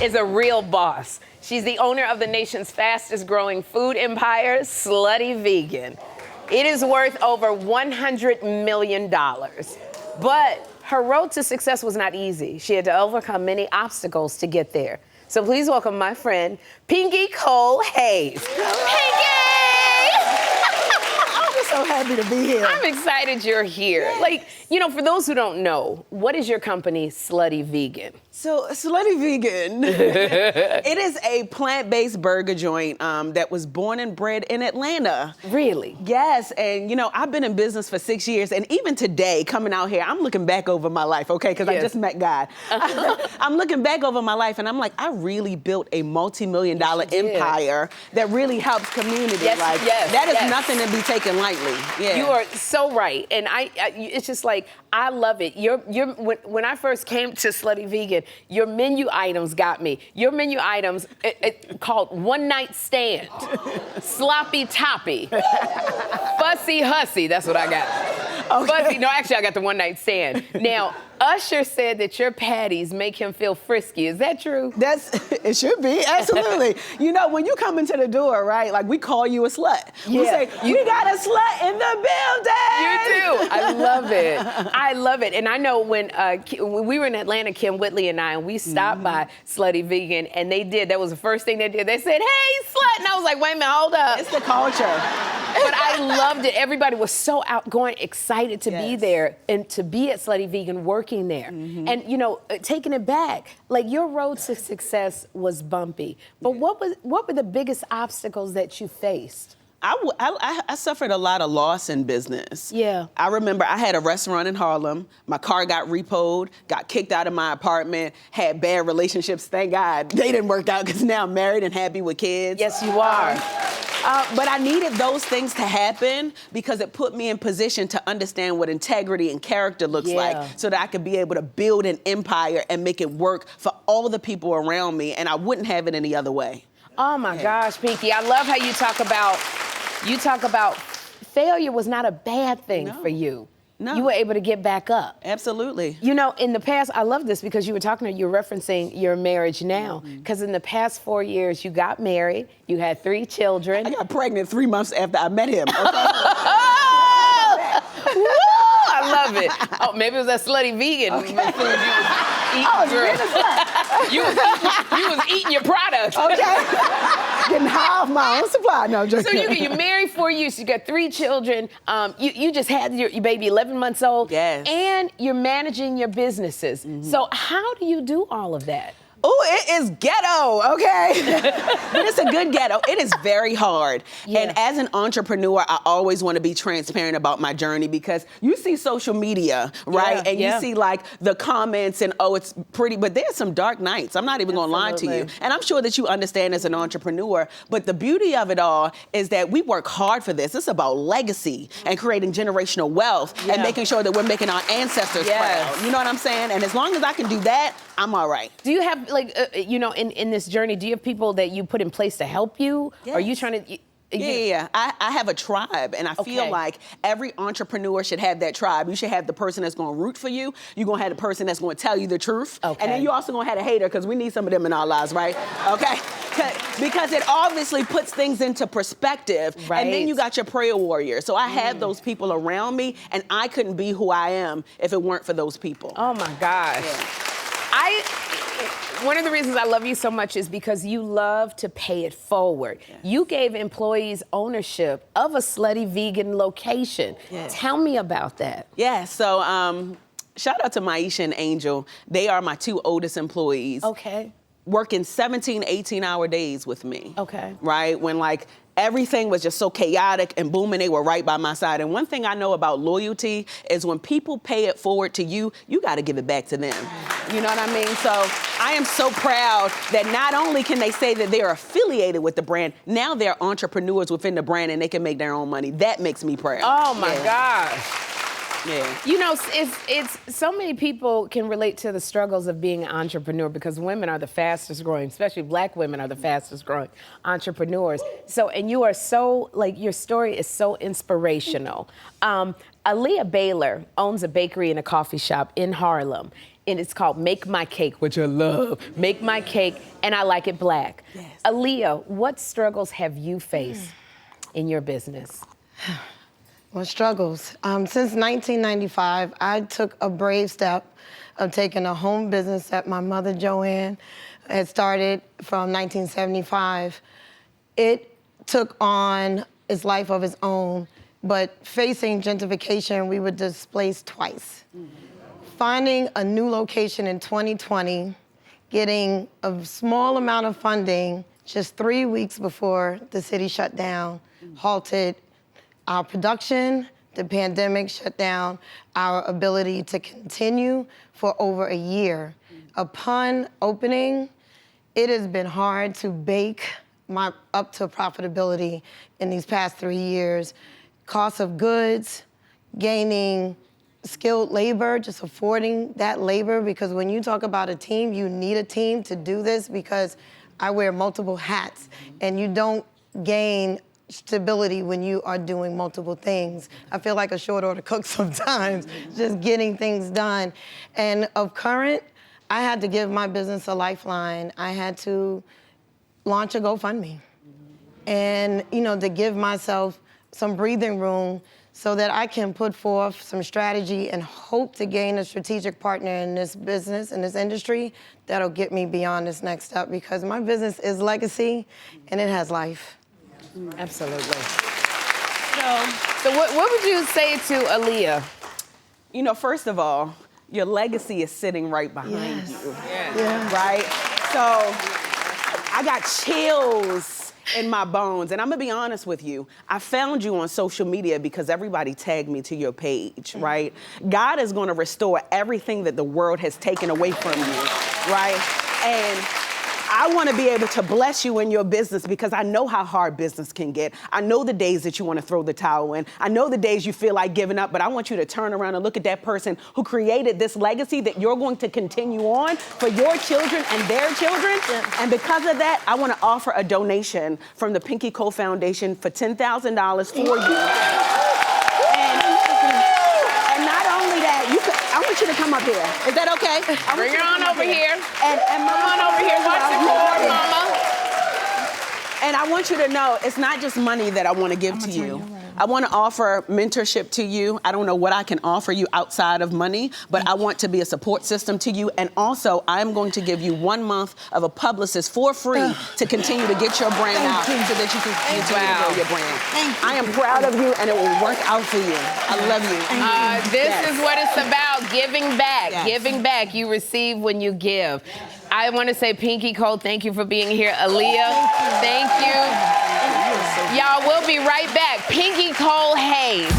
is a real boss. She's the owner of the nation's fastest growing food empire, Slutty Vegan. It is worth over $100 million. But her road to success was not easy. She had to overcome many obstacles to get there. So please welcome my friend, Pinky Cole Hayes. Pinky! So happy to be here. I'm excited you're here. Yes. Like, you know, for those who don't know, what is your company, Slutty Vegan? So, Slutty Vegan, it is a plant-based burger joint that was born and bred in Atlanta. Really? Yes, and you know, I've been in business for 6 years, and even today, coming out here, I'm looking back over my life, okay, because I just met God. I'm looking back over my life, and I'm like, I really built a multi-million-dollar empire that really helps community. Yes, like, yes, that is yes. nothing to be taken lightly. Yeah. You are so right, and it's just like, I love it. When I first came to Slutty Vegan, your menu items got me. Your menu items called One Night Stand, Sloppy Toppy, Fussy Hussy. That's what I got. Okay. Fussy. No, actually, I got the One Night Stand. Now, Usher said that your patties make him feel frisky. Is that true? It should be, absolutely. You know, when you come into the door, right, like we call you a slut. Yeah. We say, we got a slut in the building. You do. I love it. I love it. And I know when we were in Atlanta, Kim Whitley and I, and we stopped by Slutty Vegan, and that was the first thing they did. They said, hey, slut. And I was like, wait a minute, hold up. It's the culture. But I loved it. Everybody was so outgoing, excited to be there and to be at Slutty Vegan working there. And, you know, taking it back, like your road to success was bumpy. But what were the biggest obstacles that you faced? I suffered a lot of loss in business. Yeah. I remember I had a restaurant in Harlem. My car got repoed, got kicked out of my apartment, had bad relationships. Thank God they didn't work out because now I'm married and happy with kids. Yes, you are. But I needed those things to happen because it put me in position to understand what integrity and character looks like so that I could be able to build an empire and make it work for all the people around me, and I wouldn't have it any other way. Oh my gosh, Pinky, I love how you talk about failure was not a bad thing for you. No. You were able to get back up. Absolutely. You know, in the past, I love this because you were referencing your marriage now. Because in the past 4 years, you got married, you had 3 children. I got pregnant 3 months after I met him. Okay? Woo! I love it. Oh, maybe it was that Slutty Vegan food you was eating. You was eating your product. Okay. Getting high off my own supply. No, just So you're married 4 years, you got 3 children. You just had your baby 11 months old. Yes. And you're managing your businesses. So how do you do all of that? Oh, it is ghetto, okay? But it's a good ghetto. It is very hard. Yeah. And as an entrepreneur, I always want to be transparent about my journey because you see social media, right? And you see like the comments and, oh, it's pretty, but there's some dark nights. I'm not even going to lie to you. And I'm sure that you understand as an entrepreneur, but the beauty of it all is that we work hard for this. It's about legacy and creating generational wealth and making sure that we're making our ancestors proud. You know what I'm saying? And as long as I can do that, I'm all right. Do you have, like, you know, in this journey, do you have people that you put in place to help you? Yes. Are you trying to... Yeah. I have a tribe, and I feel like every entrepreneur should have that tribe. You should have the person that's going to root for you. You're going to have the person that's going to tell you the truth. Okay. And then you also going to have a hater, because we need some of them in our lives, right? Okay? Because it obviously puts things into perspective. Right. And then you got your prayer warrior. So I have those people around me, and I couldn't be who I am if it weren't for those people. Oh, my gosh. Yeah. One of the reasons I love you so much is because you love to pay it forward. Yes. You gave employees ownership of a Slutty Vegan location. Yes. Tell me about that. Yeah, so shout out to Maisha and Angel. They are my 2 oldest employees. Okay. Working 17, 18-hour days with me. Okay. Right? When like everything was just so chaotic and booming, they were right by my side. And one thing I know about loyalty is when people pay it forward to you, you got to give it back to them. You know what I mean? So I am so proud that not only can they say that they're affiliated with the brand, now they're entrepreneurs within the brand and they can make their own money. That makes me proud. Oh my gosh. Yeah. You know, it's so many people can relate to the struggles of being an entrepreneur because women are the fastest growing, especially Black women are the fastest growing entrepreneurs. So, and you are so, like, your story is so inspirational. Aaliyah Baylor owns a bakery and a coffee shop in Harlem, and it's called Make My Cake, which I love. Make My Cake, and I like it black. Yes. Aaliyah, what struggles have you faced in your business? What struggles? Since 1995, I took a brave step of taking a home business that my mother, Joanne, had started from 1975. It took on its life of its own, but facing gentrification, we were displaced twice. Finding a new location in 2020, getting a small amount of funding just 3 weeks before the city shut down, halted our production, the pandemic shut down our ability to continue for over a year. Upon opening, it has been hard to bake up to profitability in these past 3 years. Cost of goods, gaining skilled labor, just affording that labor, because when you talk about a team, you need a team to do this, because I wear multiple hats, and you don't gain stability when you are doing multiple things. I feel like a short order cook sometimes, just getting things done. And of current, I had to give my business a lifeline. I had to launch a GoFundMe. And, to give myself some breathing room so that I can put forth some strategy and hope to gain a strategic partner in this business, in this industry, that'll get me beyond this next step, because my business is legacy and it has life. Absolutely. So what would you say to Aaliyah? First of all, your legacy is sitting right behind you. Yeah. Right? So I got chills in my bones. And I'm gonna be honest with you. I found you on social media because everybody tagged me to your page, right? God is gonna restore everything that the world has taken away from you, right? And I want to be able to bless you in your business, because I know how hard business can get. I know the days that you want to throw the towel in. I know the days you feel like giving up, but I want you to turn around and look at that person who created this legacy that you're going to continue on for your children and their children. Yeah. And because of that, I want to offer a donation from the Pinky Cole Foundation for $10,000 for you. And not only that, I want you to come up here. Is that okay? Bring her on over here. And Come on over here. Watch the cord, Mama. And I want you to know, it's not just money that I want to give to you. I want to offer mentorship to you. I don't know what I can offer you outside of money, but I want to be a support system to you. And also, I'm going to give you 1 month of a publicist for free to continue to get your brand out so that you can continue to grow your brand. I am proud of you, and it will work out for you. I love you. This is what it's about, giving back. Yes. Giving back. You receive when you give. I want to say, Pinky Cole, thank you for being here. Aaliyah, thank you. Y'all, we'll be right back. Pinky Cole Hayes.